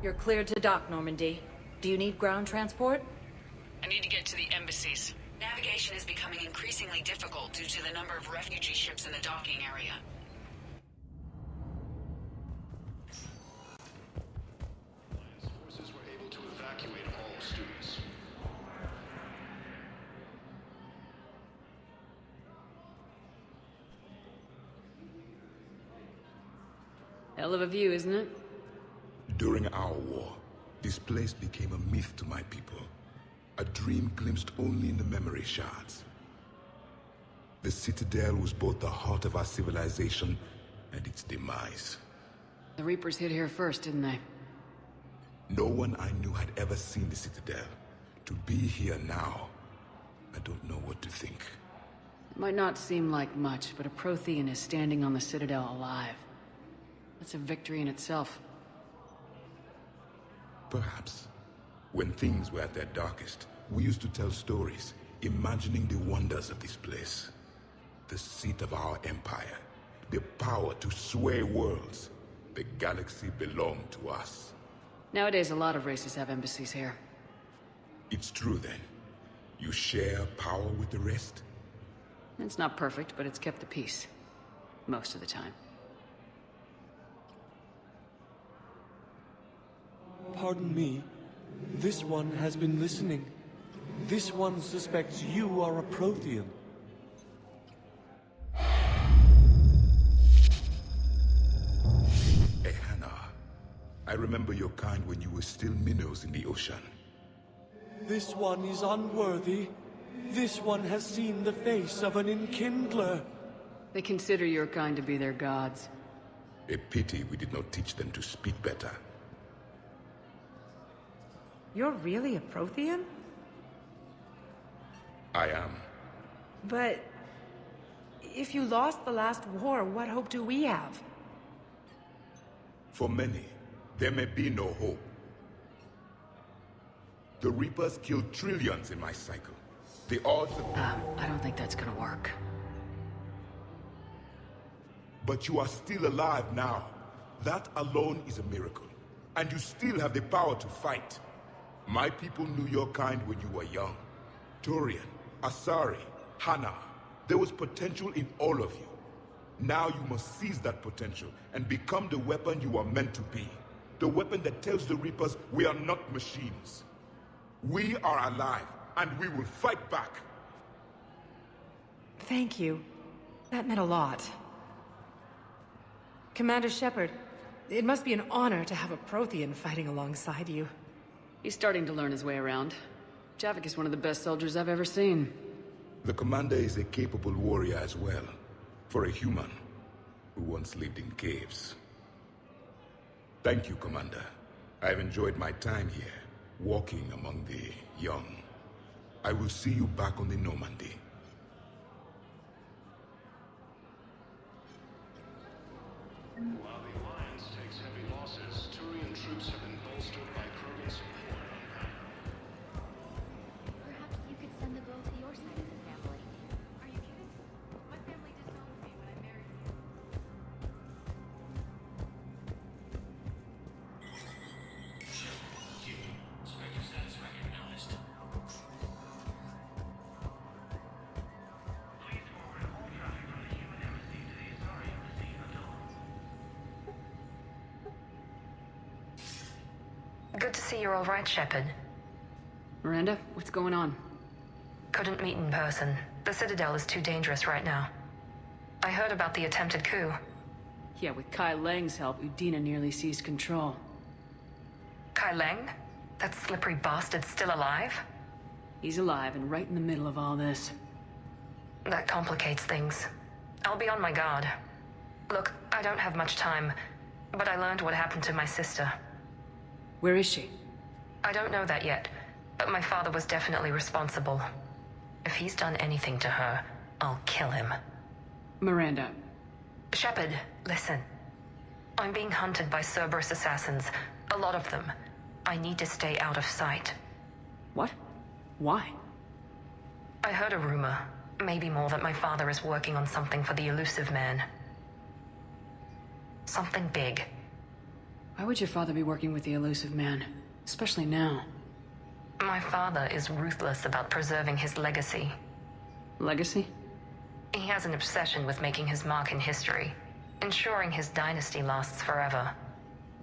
You're cleared to dock, Normandy. Do you need ground transport? I need to get to the embassies. Navigation is becoming increasingly difficult due to the number of refugee ships in the docking area. Forces were able to evacuate all students. Hell of a view, isn't it? During our war, this place became a myth to my people. A dream glimpsed only in the memory shards. The Citadel was both the heart of our civilization and its demise. The Reapers hit here first, didn't they? No one I knew had ever seen the Citadel. To be here now, I don't know what to think. It might not seem like much, but a Prothean is standing on the Citadel alive. That's a victory in itself. Perhaps. When things were at their darkest, we used to tell stories, imagining the wonders of this place. The seat of our empire, the power to sway worlds. The galaxy belonged to us. Nowadays, a lot of races have embassies here. It's true then. You share power with the rest? It's not perfect, but it's kept the peace. Most of the time. Pardon me. This one has been listening. This one suspects you are a Prothean. Hannah, I remember your kind when you were still minnows in the ocean. This one is unworthy. This one has seen the face of an enkindler. They consider your kind to be their gods. A pity we did not teach them to speak better. You're really a Prothean? I am. But if you lost the last war, what hope do we have? For many, there may be no hope. The Reapers killed trillions in my cycle. The odds of... I don't think that's gonna work. But you are still alive now. That alone is a miracle. And you still have the power to fight. My people knew your kind when you were young. Turian, Asari, Hannah. There was potential in all of you. Now you must seize that potential and become the weapon you are meant to be. The weapon that tells the Reapers we are not machines. We are alive, and we will fight back. Thank you. That meant a lot. Commander Shepard, it must be an honor to have a Prothean fighting alongside you. He's starting to learn his way around. Javik is one of the best soldiers I've ever seen. The commander is a capable warrior as well. For a human who once lived in caves. Thank you, Commander. I've enjoyed my time here, walking among the young. I will see you back on the Normandy. While the Alliance takes heavy losses, Turian troops have been bolstered by Krogan support. Perhaps you could send the girl to your side of the family. Are you kidding? My family disowned me when I married you. Good to see you're all right, Shepard. Miranda, what's going on? Couldn't meet in person. The Citadel is too dangerous right now. I heard about the attempted coup. Yeah, with Kai Lang's help, Udina nearly seized control. Kai Leng? That slippery bastard's still alive? He's alive and right in the middle of all this. That complicates things. I'll be on my guard. Look, I don't have much time, but I learned what happened to my sister. Where is she? I don't know that yet, but my father was definitely responsible. If he's done anything to her, I'll kill him. Miranda. Shepard, listen. I'm being hunted by Cerberus assassins. A lot of them. I need to stay out of sight. What? Why? I heard a rumor, maybe more, that my father is working on something for the elusive man. Something big. Why would your father be working with the elusive man? Especially now. My father is ruthless about preserving his legacy. Legacy? He has an obsession with making his mark in history, ensuring his dynasty lasts forever.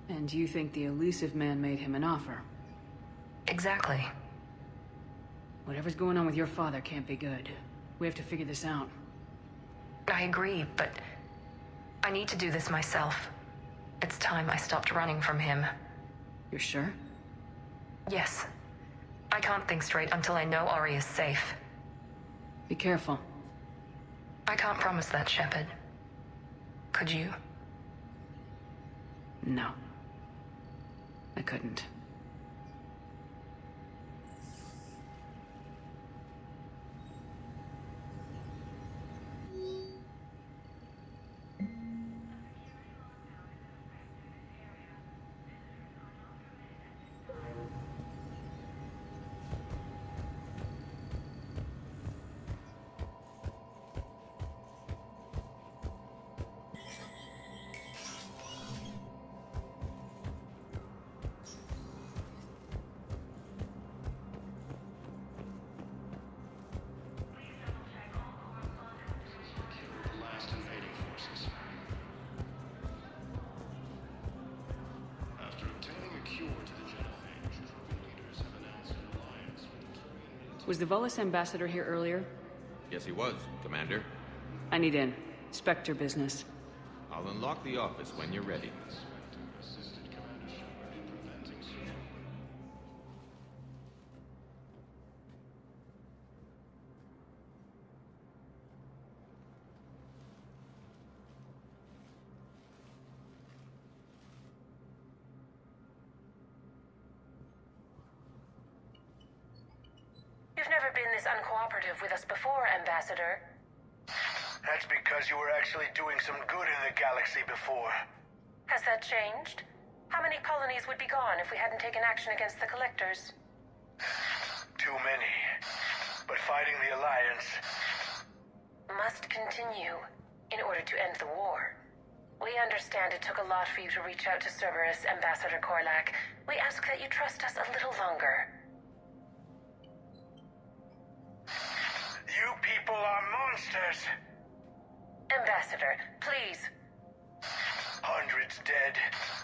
And you think the elusive man made him an offer? Exactly. Whatever's going on with your father can't be good. We have to figure this out. I agree, but I need to do this myself. It's time I stopped running from him. You're sure? Yes. I can't think straight until I know Ori is safe. Be careful. I can't promise that, Shepard. Could you? No. I couldn't. The last invading forces. After obtaining a cure to the genophage, Krogan leaders have announced an alliance with the Turian military. Was the Volus ambassador here earlier? Yes, he was, Commander. I need in. Spectre business. I'll unlock the office when you're ready. Assisted Commander Shepard in preventing surgery. You've never been this uncooperative with us before, Ambassador. That's because you were actually doing some good in the galaxy before. Has that changed? How many colonies would be gone if we hadn't taken action against the Collectors? Too many. But fighting the Alliance... Must continue in order to end the war. We understand it took a lot for you to reach out to Cerberus, Ambassador Korlak. We ask that you trust us a little longer. You people are monsters! Ambassador, please. Hundreds dead.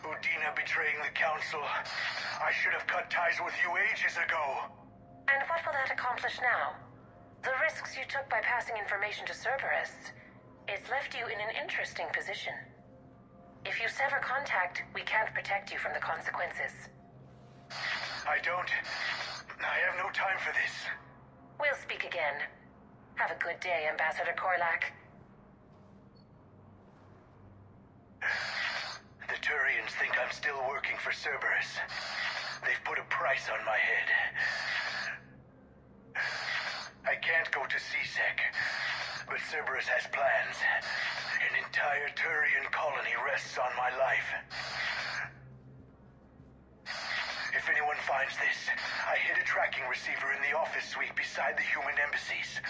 Udina betraying the Council. I should have cut ties with you ages ago. And what will that accomplish now? The risks you took by passing information to Cerberus. It's left you in an interesting position. If you sever contact, we can't protect you from the consequences. I have no time for this. We'll speak again. Have a good day, Ambassador Korlak. The Turians think I'm still working for Cerberus. They've put a price on my head. I can't go to CSEC, but Cerberus has plans. An entire Turian colony rests on my life. If anyone finds this, I hid a tracking receiver in the office suite beside the human embassies.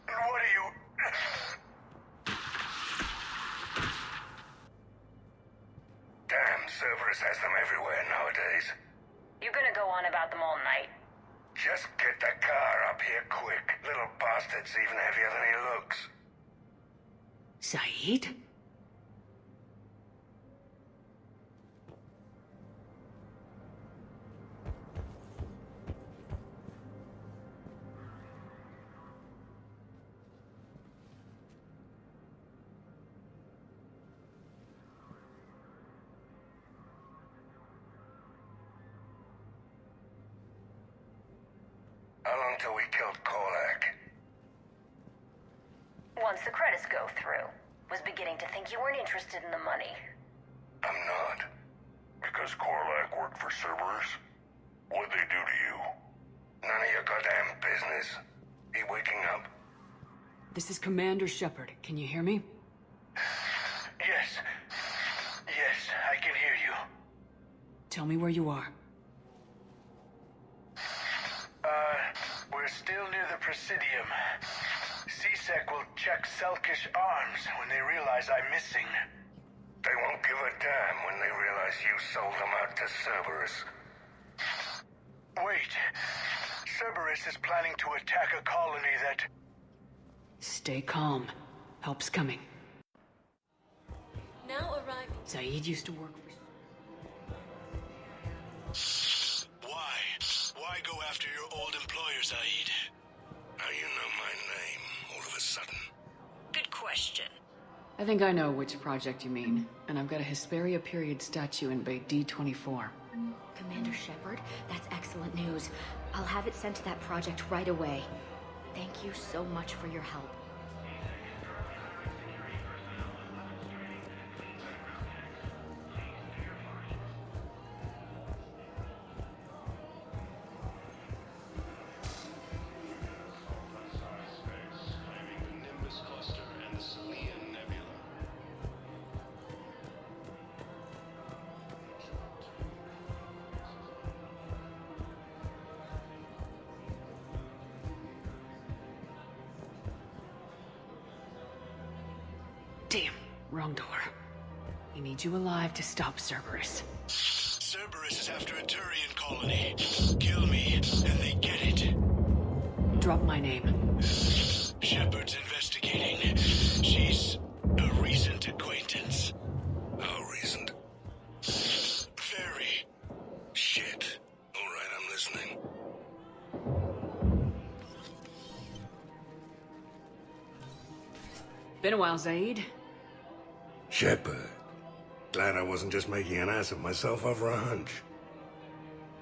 What are you... Damn, Cerberus has them everywhere nowadays. You gonna go on about them all night? Just get the car up here quick. Little bastard's even heavier than he looks. Zaid? How long till we killed Korlak? Once the credits go through. Was beginning to think you weren't interested in the money. I'm not. Because Korlak worked for Cerberus? What'd they do to you? None of your goddamn business. He waking up? This is Commander Shepard. Can you hear me? Yes. Yes, I can hear you. Tell me where you are. We're still near the Presidium. CSEC will check Selkish arms when they realize I'm missing. They won't give a damn when they realize you sold them out to Cerberus. Wait. Cerberus is planning to attack a colony that... Stay calm. Help's coming. Now arriving. Zaid used to work for... Why? Why go after your old employer, Zaid? How you know my name all of a sudden? Good question. I think I know which project you mean, and I've got a Hesperia period statue in Bay D24. Commander Shepard, that's excellent news. I'll have it sent to that project right away. Thank you so much for your help. Damn, wrong door. He needs you alive to stop Cerberus. Cerberus is after a Turian colony. Kill me, and they get it. Drop my name. Shepard's investigating. She's a recent acquaintance. How recent? Very. Shit. All right, I'm listening. Been a while, Zaid. Shepard. Glad I wasn't just making an ass of myself over a hunch.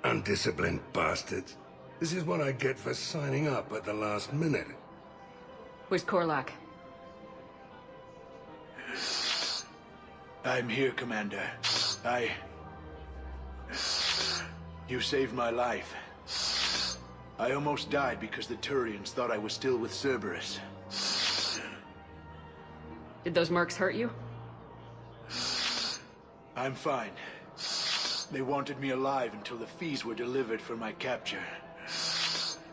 Undisciplined bastards. This is what I get for signing up at the last minute. Where's Korlak? I'm here, Commander. You saved my life. I almost died because the Turians thought I was still with Cerberus. Did those mercs hurt you? I'm fine. They wanted me alive until the fees were delivered for my capture.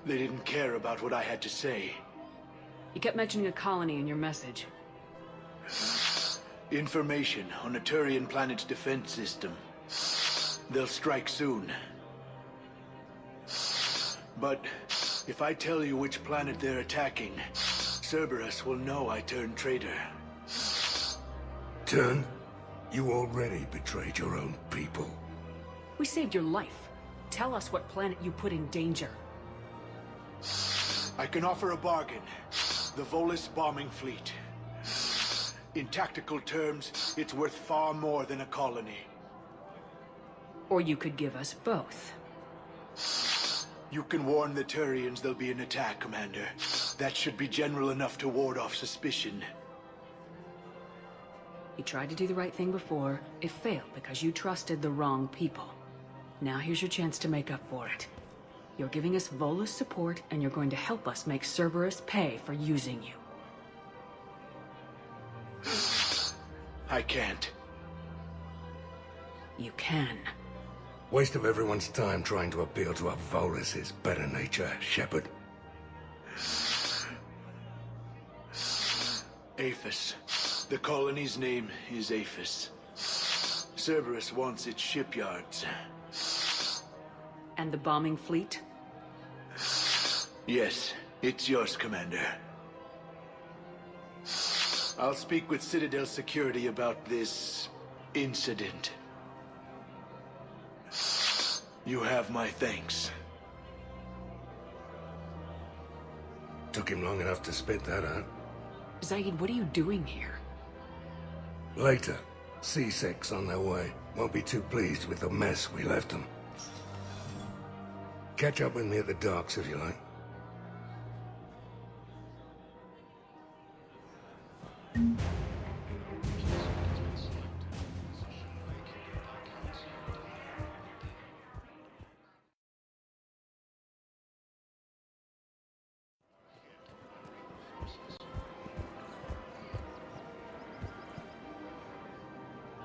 They didn't care about what I had to say. You kept mentioning a colony in your message. Information on a Turian planet's defense system. They'll strike soon. But if I tell you which planet they're attacking, Cerberus will know I turned traitor. Turn? You already betrayed your own people. We saved your life. Tell us what planet you put in danger. I can offer a bargain. The Volus bombing fleet. In tactical terms, it's worth far more than a colony. Or you could give us both. You can warn the Turians there'll be an attack, Commander. That should be general enough to ward off suspicion. You tried to do the right thing before. It failed because you trusted the wrong people. Now here's your chance to make up for it. You're giving us Volus support, and you're going to help us make Cerberus pay for using you. I can't. You can. Waste of everyone's time trying to appeal to a Volus's better nature, Shepard. Aphis. The colony's name is Aphis. Cerberus wants its shipyards. And the bombing fleet? Yes, it's yours, Commander. I'll speak with Citadel Security about this incident. You have my thanks. Took him long enough to spit that out. Zaid, what are you doing here? Later, C6 on their way. Won't be too pleased with the mess we left them. Catch up with me at the docks if you like.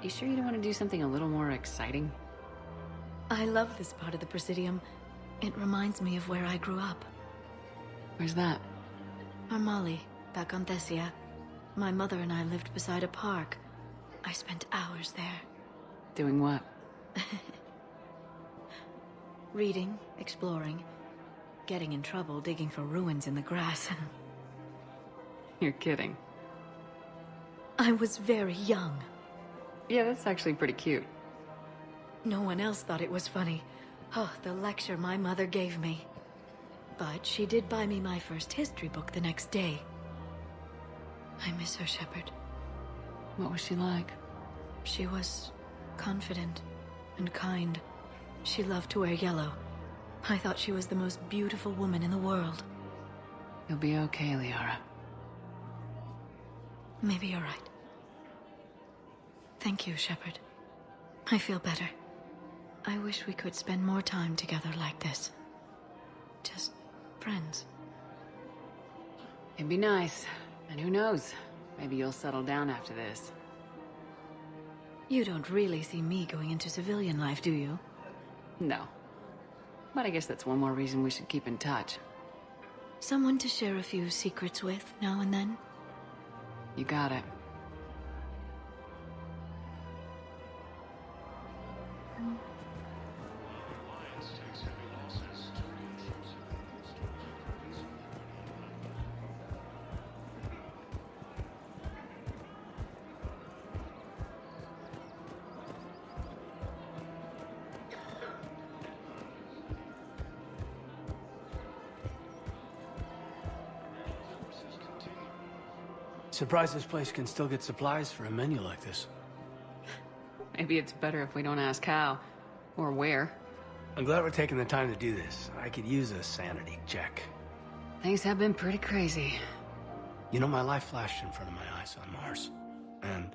You sure you don't want to do something a little more exciting? I love this part of the Presidium. It reminds me of where I grew up. Where's that? Armali, back on Thessia. My mother and I lived beside a park. I spent hours there. Doing what? Reading, exploring, getting in trouble digging for ruins in the grass. You're kidding. I was very young. Yeah, that's actually pretty cute. No one else thought it was funny. Oh, the lecture my mother gave me. But she did buy me my first history book the next day. I miss her, Shepard. What was she like? She was confident and kind. She loved to wear yellow. I thought she was the most beautiful woman in the world. You'll be okay, Liara. Maybe you're right. Thank you, Shepard. I feel better. I wish we could spend more time together like this. Just friends. It'd be nice. And who knows? Maybe you'll settle down after this. You don't really see me going into civilian life, do you? No. But I guess that's one more reason we should keep in touch. Someone to share a few secrets with now and then? You got it. Surprised this place can still get supplies for a menu like this. Maybe it's better if we don't ask how. Or where. I'm glad we're taking the time to do this. I could use a sanity check. Things have been pretty crazy. You know, my life flashed in front of my eyes on Mars. And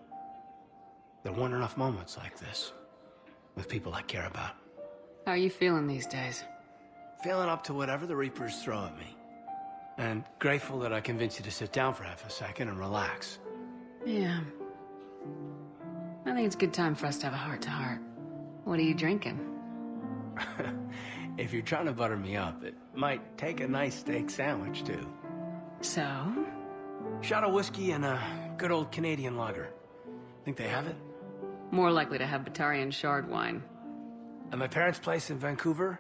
there weren't enough moments like this. With people I care about. How are you feeling these days? Feeling up to whatever the Reapers throw at me. And grateful that I convinced you to sit down for half a second and relax. Yeah. I think it's a good time for us to have a heart-to-heart. What are you drinking? If you're trying to butter me up, it might take a nice steak sandwich, too. So? Shot of whiskey and a good old Canadian lager. Think they have it? More likely to have Batarian shard wine. At my parents' place in Vancouver,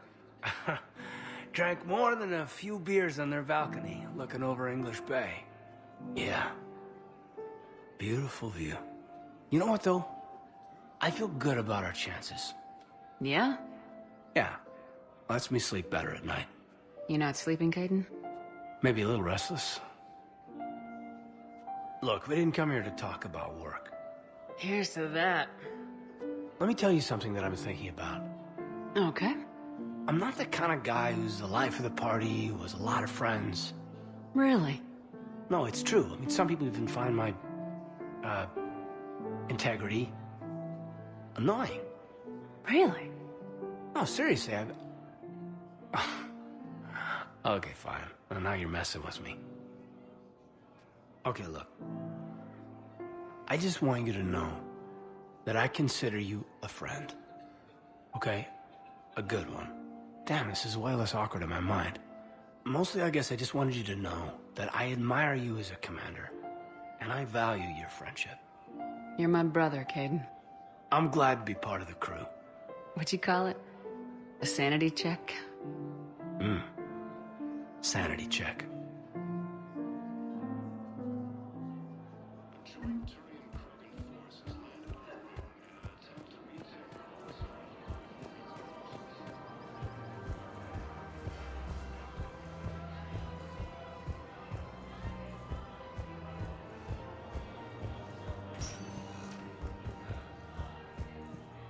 drank more than a few beers on their balcony, looking over English Bay. Yeah. Beautiful view. You know what, though? I feel good about our chances. Yeah? Yeah. Lets me sleep better at night. You not sleeping, Caden? Maybe a little restless. Look, we didn't come here to talk about work. Here's to that. Let me tell you something that I've been thinking about. Okay. I'm not the kind of guy who's the life of the party, who has a lot of friends. Really? No, it's true. I mean, some people even find my, integrity annoying. Really? No, seriously, Okay, fine. Well, now you're messing with me. Okay, look. I just want you to know that I consider you a friend. Okay? A good one. Damn, this is way less awkward in my mind. Mostly, I guess I just wanted you to know that I admire you as a commander, and I value your friendship. You're my brother, Caden. I'm glad to be part of the crew. What'd you call it? A sanity check? Sanity check.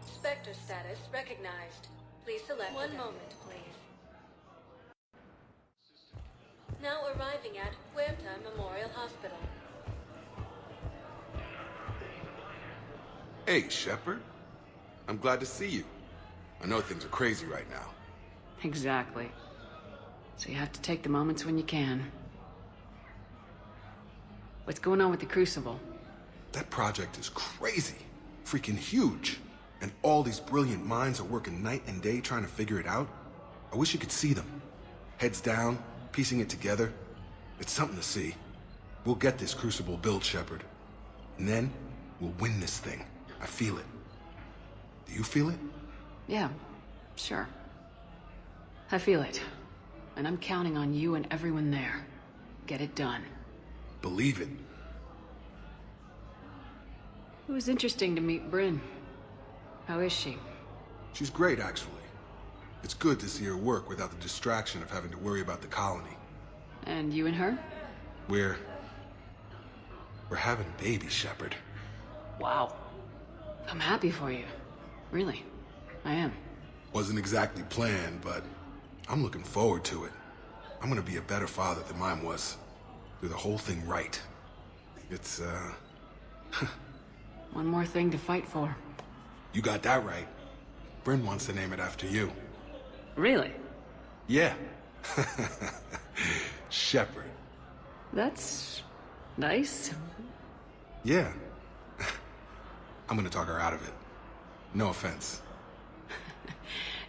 Spectre status recognized. Please select one moment, please. Now arriving at Huerta Memorial Hospital. Hey, Shepard. I'm glad to see you. I know things are crazy right now. Exactly. So you have to take the moments when you can. What's going on with the Crucible? That project is crazy. Freaking huge. And all these brilliant minds are working night and day trying to figure it out. I wish you could see them. Heads down, piecing it together. It's something to see. We'll get this crucible built, Shepard. And then, we'll win this thing. I feel it. Do you feel it? Yeah, sure. I feel it. And I'm counting on you and everyone there. Get it done. Believe it. It was interesting to meet Bryn. How is she? She's great, actually. It's good to see her work without the distraction of having to worry about the colony. And you and her? We're having a baby, Shepard. Wow. I'm happy for you. Really. I am. Wasn't exactly planned, but I'm looking forward to it. I'm gonna be a better father than mine was. Do the whole thing right. It's, One more thing to fight for. You got that right. Bryn wants to name it after you. Really? Yeah. Shepard. That's nice. Yeah. I'm gonna talk her out of it. No offense.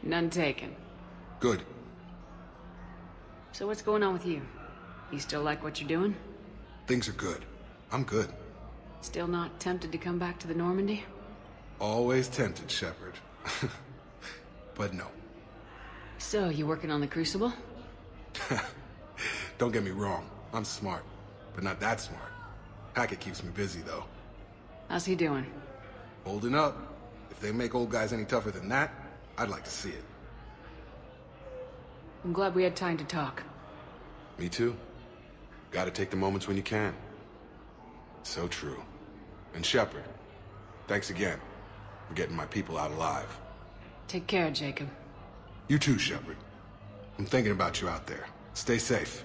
None taken. Good. So what's going on with you? You still like what you're doing? Things are good. I'm good. Still not tempted to come back to the Normandy? Always tempted, Shepard. But no. So, you working on the Crucible? Don't get me wrong. I'm smart. But not that smart. Hackett keeps me busy, though. How's he doing? Holding up. If they make old guys any tougher than that, I'd like to see it. I'm glad we had time to talk. Me too. Gotta take the moments when you can. So true. And Shepard, thanks again for getting my people out alive. Take care, Jacob. You too, Shepard. I'm thinking about you out there. Stay safe.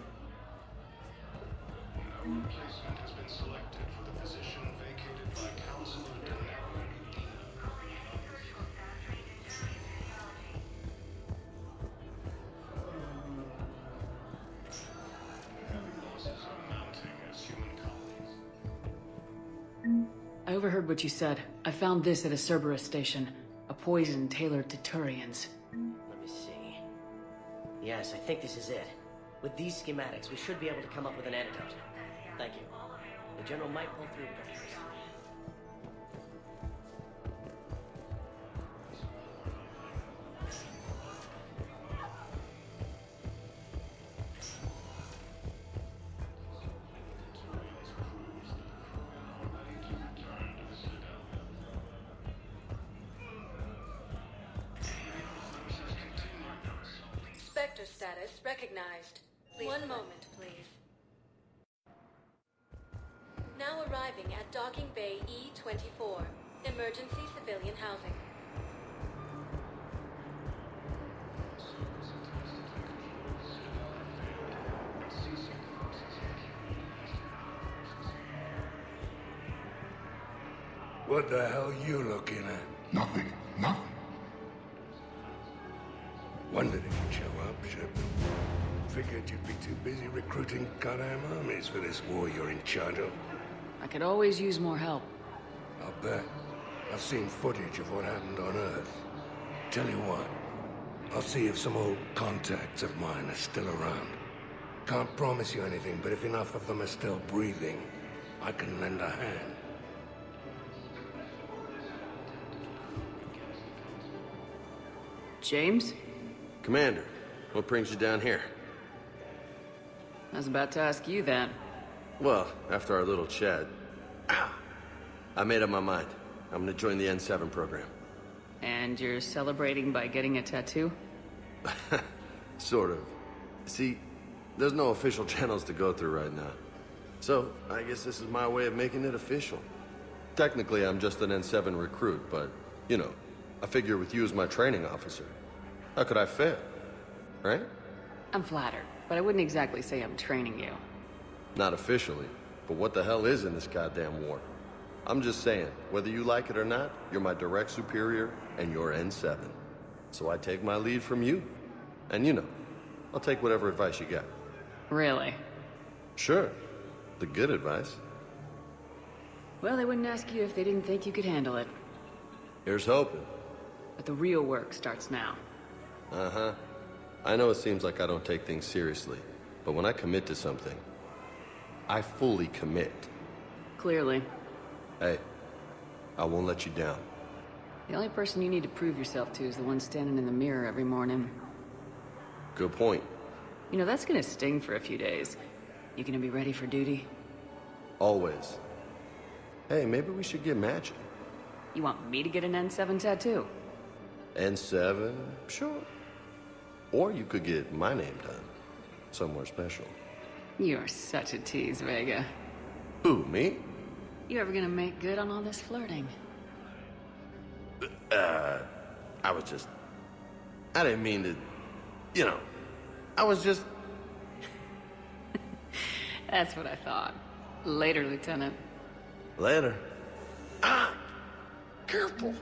Replacement has been selected for the position vacated by Counselor Denaro. Losses are mounting as human colonies. I overheard what you said. I found this at a Cerberus station. A poison tailored to Turians. Let me see. Yes, I think this is it. With these schematics, we should be able to come up with an antidote. Thank you. The General might pull through with this. Spectre status recognized. One moment, please. Now arriving at Docking Bay E-24. Emergency civilian housing. What the hell you looking at? Nothing. Nothing. Wondered if you'd show up, Shepard. Figured you'd be too busy recruiting goddamn armies for this war you're in charge of. I could always use more help. I'll bet. I've seen footage of what happened on Earth. Tell you what, I'll see if some old contacts of mine are still around. Can't promise you anything, but if enough of them are still breathing, I can lend a hand. James? Commander, what brings you down here? I was about to ask you that. Well, after our little chat, I made up my mind. I'm gonna join the N7 program. And you're celebrating by getting a tattoo? Sort of. See, there's no official channels to go through right now. So, I guess this is my way of making it official. Technically, I'm just an N7 recruit, but, you know, I figure with you as my training officer, how could I fail? Right? I'm flattered, but I wouldn't exactly say I'm training you. Not officially, but what the hell is in this goddamn war? I'm just saying, whether you like it or not, you're my direct superior, and you're N7. So I take my lead from you. And you know, I'll take whatever advice you got. Really? Sure. The good advice. Well, they wouldn't ask you if they didn't think you could handle it. Here's hoping. But the real work starts now. Uh-huh. I know it seems like I don't take things seriously, but when I commit to something, I fully commit. Clearly. Hey, I won't let you down. The only person you need to prove yourself to is the one standing in the mirror every morning. Good point. You know, that's gonna sting for a few days. You gonna be ready for duty? Always. Hey, maybe we should get matching. You want me to get an N7 tattoo? N7? Sure. Or you could get my name done. Somewhere special. You're such a tease, Vega. Who, me? You ever gonna make good on all this flirting? I didn't mean to, you know, I was just... That's what I thought. Later, Lieutenant. Later. Ah! Careful.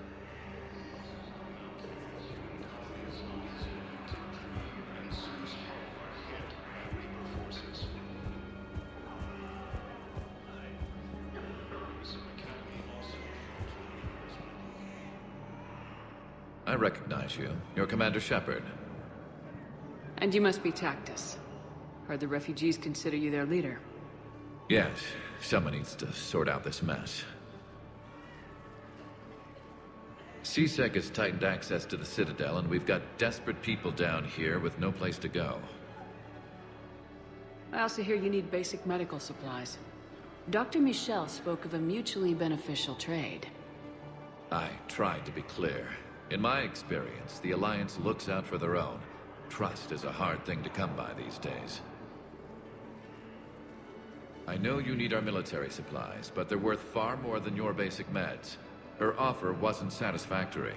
I recognize you. You're Commander Shepard. And you must be Tactus. Heard the refugees consider you their leader. Yes, someone needs to sort out this mess. CSEC has tightened access to the Citadel, and we've got desperate people down here with no place to go. I also hear you need basic medical supplies. Dr. Michel spoke of a mutually beneficial trade. I tried to be clear. In my experience, the Alliance looks out for their own. Trust is a hard thing to come by these days. I know you need our military supplies, but they're worth far more than your basic meds. Her offer wasn't satisfactory.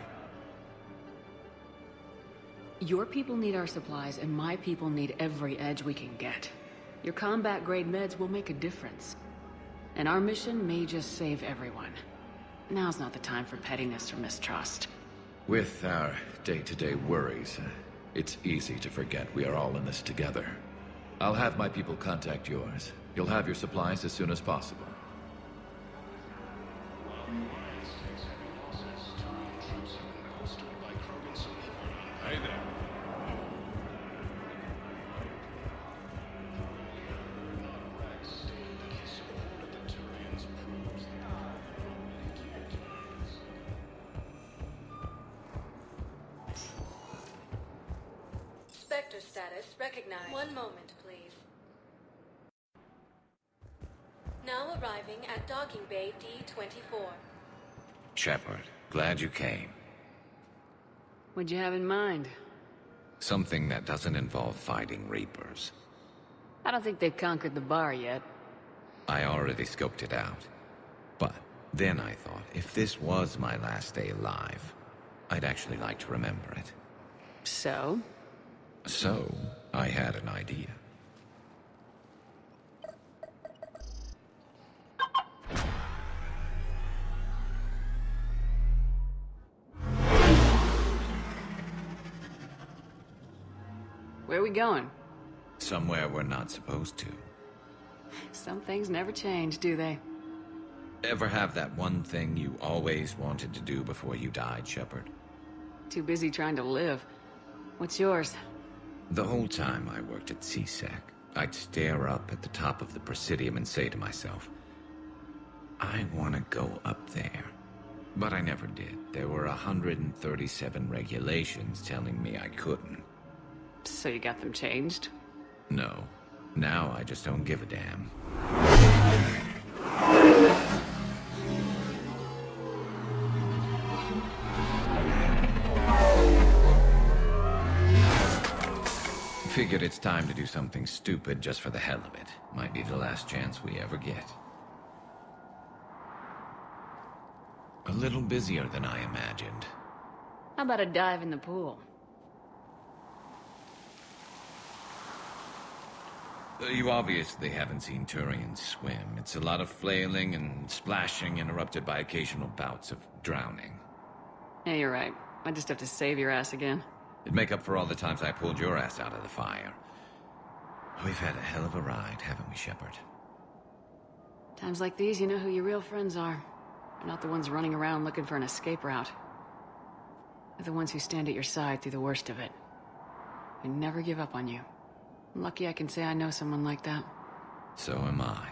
Your people need our supplies, and my people need every edge we can get. Your combat-grade meds will make a difference. And our mission may just save everyone. Now's not the time for pettiness or mistrust. With our day-to-day worries, it's easy to forget we are all in this together. I'll have my people contact yours. You'll have your supplies as soon as possible. Hey there. Spectre status recognized. One moment, please. Now arriving at docking bay D-24. Shepard, glad you came. What'd you have in mind? Something that doesn't involve fighting Reapers. I don't think they've conquered the bar yet. I already scoped it out. But then I thought, if this was my last day alive, I'd actually like to remember it. So? So, I had an idea. Where are we going? Somewhere we're not supposed to. Some things never change, do they? Ever have that one thing you always wanted to do before you died, Shepard? Too busy trying to live. What's yours? The whole time I worked at CSEC, I'd stare up at the top of the Presidium and say to myself, I want to go up there. But I never did. There were 137 regulations telling me I couldn't. So you got them changed? No. Now I just don't give a damn. Figured it's time to do something stupid just for the hell of it. Might be the last chance we ever get. A little busier than I imagined. How about a dive in the pool? You obviously haven't seen Turians swim. It's a lot of flailing and splashing, interrupted by occasional bouts of drowning. Yeah, you're right. I just have to save your ass again. It'd make up for all the times I pulled your ass out of the fire. We've had a hell of a ride, haven't we, Shepard? Times like these, you know who your real friends are. They're not the ones running around looking for an escape route. They're the ones who stand at your side through the worst of it. And never give up on you. I'm lucky I can say I know someone like that. So am I.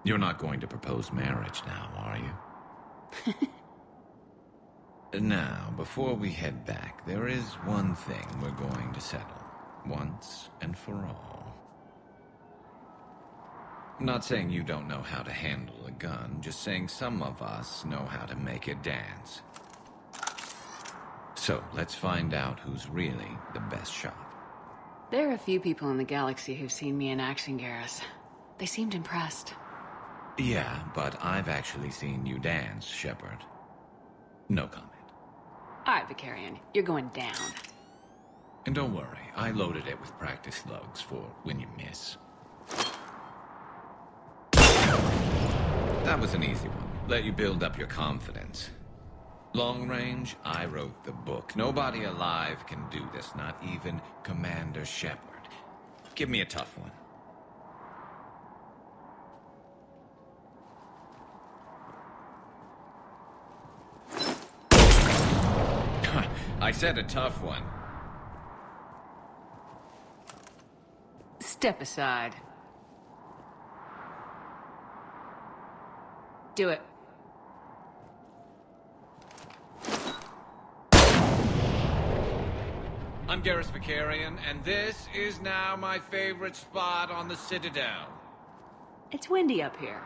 You're not going to propose marriage now, are you? Now, before we head back, there is one thing we're going to settle, once and for all. I'm not saying you don't know how to handle a gun, just saying some of us know how to make it dance. So, let's find out who's really the best shot. There are a few people in the galaxy who've seen me in action, Garrus. They seemed impressed. Yeah, but I've actually seen you dance, Shepard. No comment. All right, Vicarian, you're going down. And don't worry, I loaded it with practice slugs for when you miss. That was an easy one. Let you build up your confidence. Long range, I wrote the book. Nobody alive can do this, not even Commander Shepard. Give me a tough one. I said a tough one. Step aside. Do it. I'm Garrus Vicarian, and this is now my favorite spot on the Citadel. It's windy up here.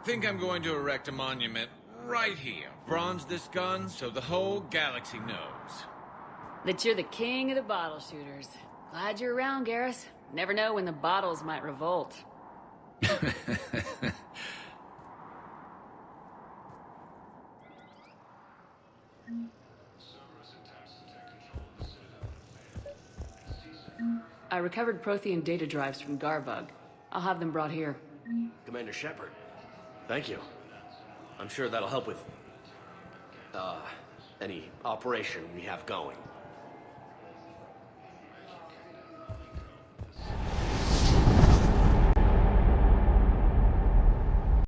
Think I'm going to erect a monument right here. Bronze this gun so the whole galaxy knows. That you're the king of the bottle shooters. Glad you're around, Garrus. Never know when the bottles might revolt. I recovered Prothean data drives from Garbug. I'll have them brought here. Commander Shepard, thank you. I'm sure that'll help with, any operation we have going.